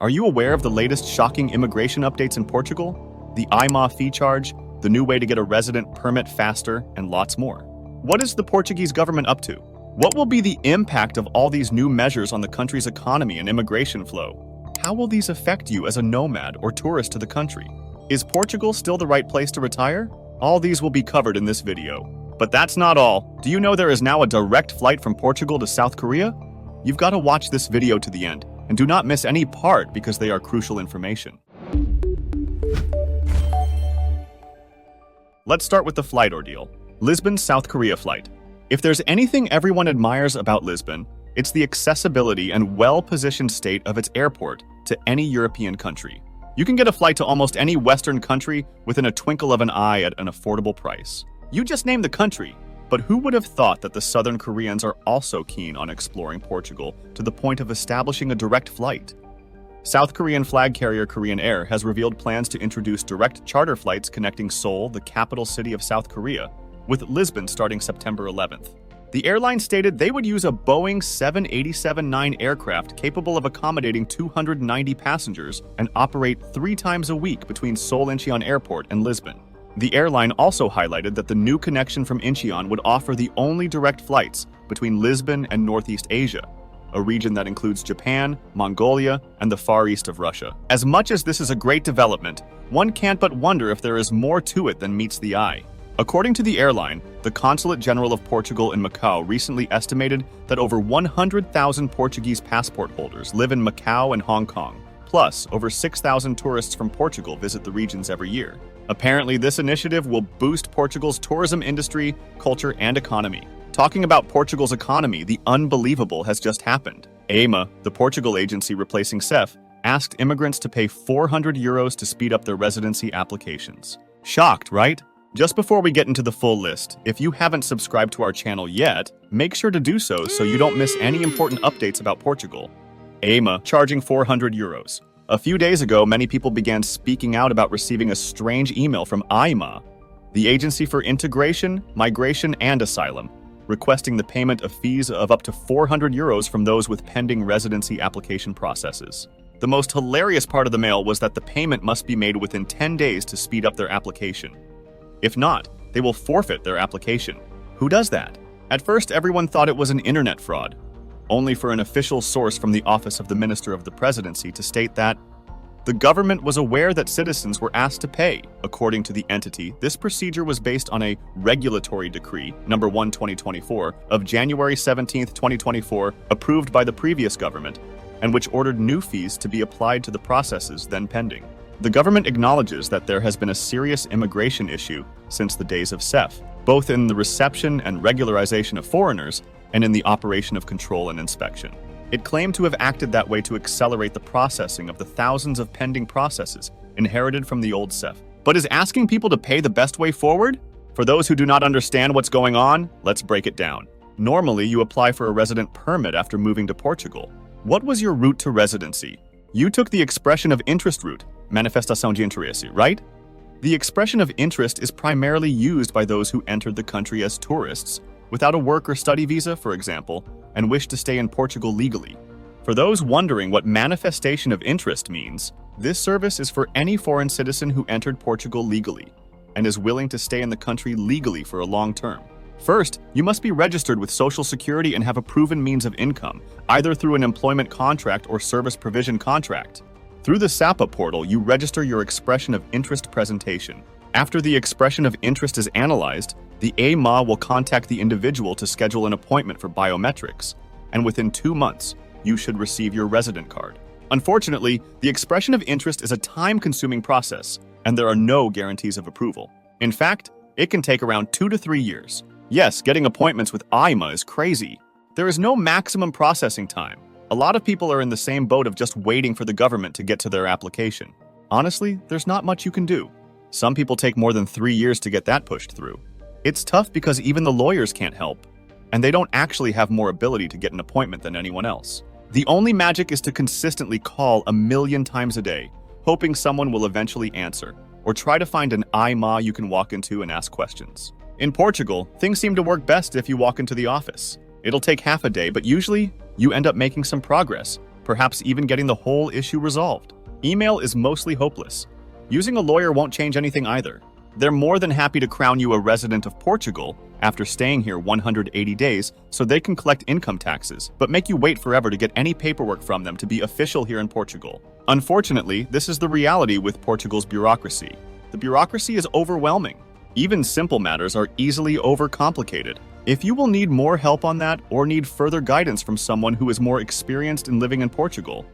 Are you aware of the latest shocking immigration updates in Portugal? The AIMA fee charge, the new way to get a resident permit faster, and lots more. What is the Portuguese government up to? What will be the impact of all these new measures on the country's economy and immigration flow? How will these affect you as a nomad or tourist to the country? Is Portugal still the right place to retire? All these will be covered in this video. But that's not all. Do you know there is now a direct flight from Portugal to South Korea? You've got to watch this video to the end, and do not miss any part because they are crucial information. Let's start with the flight ordeal. Lisbon, South Korea flight. If there's anything everyone admires about Lisbon, it's the accessibility and well-positioned state of its airport to any European country. You can get a flight to almost any Western country within a twinkle of an eye at an affordable price. You just name the country, but who would have thought that the Southern Koreans are also keen on exploring Portugal to the point of establishing a direct flight? South Korean flag carrier Korean Air has revealed plans to introduce direct charter flights connecting Seoul, the capital city of South Korea, with Lisbon starting September 11th. The airline stated they would use a Boeing 787-9 aircraft capable of accommodating 290 passengers and operate 3 times a week between Seoul Incheon Airport and Lisbon. The airline also highlighted that the new connection from Incheon would offer the only direct flights between Lisbon and Northeast Asia, a region that includes Japan, Mongolia, and the far east of Russia. As much as this is a great development, one can't but wonder if there is more to it than meets the eye. According to the airline, the Consulate General of Portugal in Macau recently estimated that over 100,000 Portuguese passport holders live in Macau and Hong Kong, plus over 6,000 tourists from Portugal visit the regions every year. Apparently, this initiative will boost Portugal's tourism industry, culture, and economy. Talking about Portugal's economy, the unbelievable has just happened. AIMA, the Portugal agency replacing CEF, asked immigrants to pay €400 to speed up their residency applications. Shocked, right? Just before we get into the full list, if you haven't subscribed to our channel yet, make sure to do so you don't miss any important updates about Portugal. AIMA charging €400. A few days ago, many people began speaking out about receiving a strange email from AIMA, the Agency for Integration, Migration, and Asylum, requesting the payment of fees of up to €400 from those with pending residency application processes. The most hilarious part of the mail was that the payment must be made within 10 days to speed up their application. If not, they will forfeit their application. Who does that? At first, everyone thought it was an internet fraud, only for an official source from the Office of the Minister of the Presidency to state that the government was aware that citizens were asked to pay. According to the entity, this procedure was based on a regulatory decree, number 1/2024, of January 17, 2024, approved by the previous government, and which ordered new fees to be applied to the processes then pending. The government acknowledges that there has been a serious immigration issue since the days of CEF, both in the reception and regularization of foreigners and in the operation of control and inspection. It claimed to have acted that way to accelerate the processing of the thousands of pending processes inherited from the old CEF. But is asking people to pay the best way forward? For those who do not understand what's going on, let's break it down. Normally, you apply for a resident permit after moving to Portugal. What was your route to residency? You took the expression of interest route, manifestação de interesse, right? The expression of interest is primarily used by those who entered the country as tourists, without a work or study visa, for example, and wish to stay in Portugal legally. For those wondering what manifestation of interest means, this service is for any foreign citizen who entered Portugal legally and is willing to stay in the country legally for a long term. First, you must be registered with Social Security and have a proven means of income, either through an employment contract or service provision contract. Through the SAPA portal, you register your expression of interest presentation. After the expression of interest is analyzed, the AIMA will contact the individual to schedule an appointment for biometrics, and within 2 months, you should receive your resident card. Unfortunately, the expression of interest is a time-consuming process, and there are no guarantees of approval. In fact, it can take around 2 to 3 years. Yes, getting appointments with AIMA is crazy. There is no maximum processing time. A lot of people are in the same boat of just waiting for the government to get to their application. Honestly, there's not much you can do. Some people take more than 3 years to get that pushed through. It's tough because even the lawyers can't help, and they don't actually have more ability to get an appointment than anyone else. The only magic is to consistently call 1,000,000 times a day, hoping someone will eventually answer, or try to find an AIMA you can walk into and ask questions. In Portugal, things seem to work best if you walk into the office. It'll take half a day, but usually you end up making some progress, perhaps even getting the whole issue resolved. Email is mostly hopeless. Using a lawyer won't change anything either. They're more than happy to crown you a resident of Portugal after staying here 180 days so they can collect income taxes, but make you wait forever to get any paperwork from them to be official here in Portugal. Unfortunately, this is the reality with Portugal's bureaucracy. The bureaucracy is overwhelming. Even simple matters are easily overcomplicated. If you will need more help on that or need further guidance from someone who is more experienced in living in Portugal,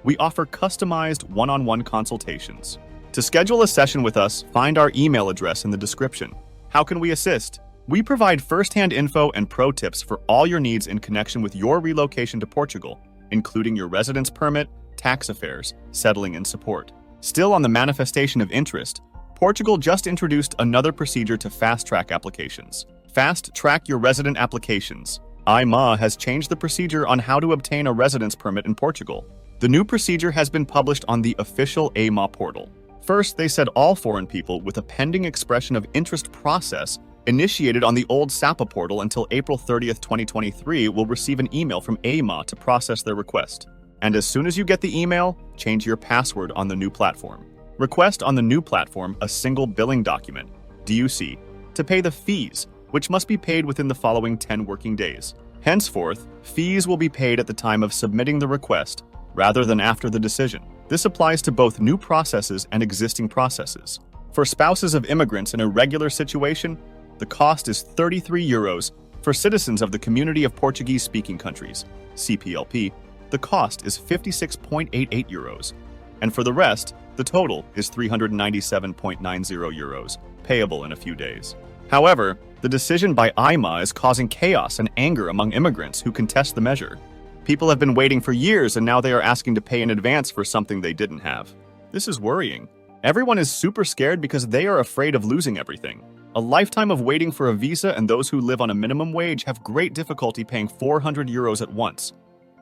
we offer customized one-on-one consultations. To schedule a session with us, find our email address in the description. How can we assist? We provide first-hand info and pro tips for all your needs in connection with your relocation to Portugal, including your residence permit, tax affairs, settling and support. Still on the manifestation of interest, Portugal just introduced another procedure to fast-track applications. Fast-track your resident applications. AIMA has changed the procedure on how to obtain a residence permit in Portugal. The new procedure has been published on the official AIMA portal. First, they said all foreign people with a pending expression of interest process initiated on the old SAPA portal until April 30th, 2023 will receive an email from AIMA to process their request. And as soon as you get the email, change your password on the new platform. Request on the new platform a single billing document, DUC, to pay the fees, which must be paid within the following 10 working days. Henceforth, fees will be paid at the time of submitting the request, rather than after the decision. This applies to both new processes and existing processes. For spouses of immigrants in a regular situation, the cost is €33. For citizens of the Community of Portuguese-Speaking Countries, CPLP, the cost is €56.88. And for the rest, the total is €397.90, payable in a few days. However, the decision by AIMA is causing chaos and anger among immigrants who contest the measure. People have been waiting for years and now they are asking to pay in advance for something they didn't have. This is worrying. Everyone is super scared because they are afraid of losing everything. A lifetime of waiting for a visa and those who live on a minimum wage have great difficulty paying €400 at once,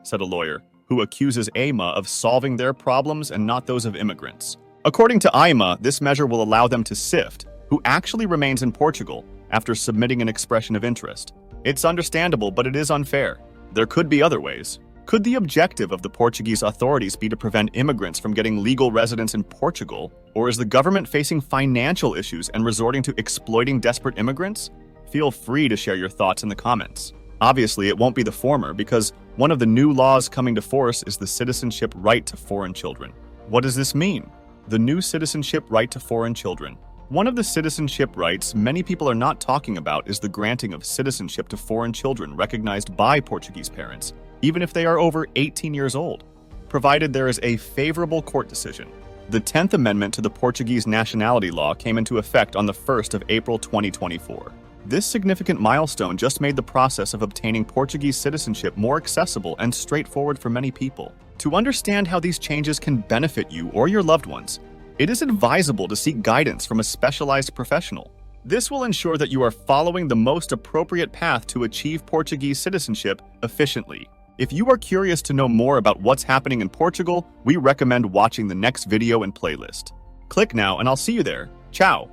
said a lawyer, who accuses AIMA of solving their problems and not those of immigrants. According to AIMA, this measure will allow them to sift who actually remains in Portugal after submitting an expression of interest. It's understandable, but it is unfair. There could be other ways. Could the objective of the Portuguese authorities be to prevent immigrants from getting legal residence in Portugal? Or is the government facing financial issues and resorting to exploiting desperate immigrants? Feel free to share your thoughts in the comments. Obviously, it won't be the former because one of the new laws coming to force is the citizenship right to foreign children. What does this mean? The new citizenship right to foreign children. One of the citizenship rights many people are not talking about is the granting of citizenship to foreign children recognized by Portuguese parents, even if they are over 18 years old, provided there is a favorable court decision. The 10th Amendment to the Portuguese nationality law came into effect on the 1st of April 2024. This significant milestone just made the process of obtaining Portuguese citizenship more accessible and straightforward for many people. To understand how these changes can benefit you or your loved ones, it is advisable to seek guidance from a specialized professional. This will ensure that you are following the most appropriate path to achieve Portuguese citizenship efficiently. If you are curious to know more about what's happening in Portugal, we recommend watching the next video and playlist. Click now and I'll see you there. Ciao!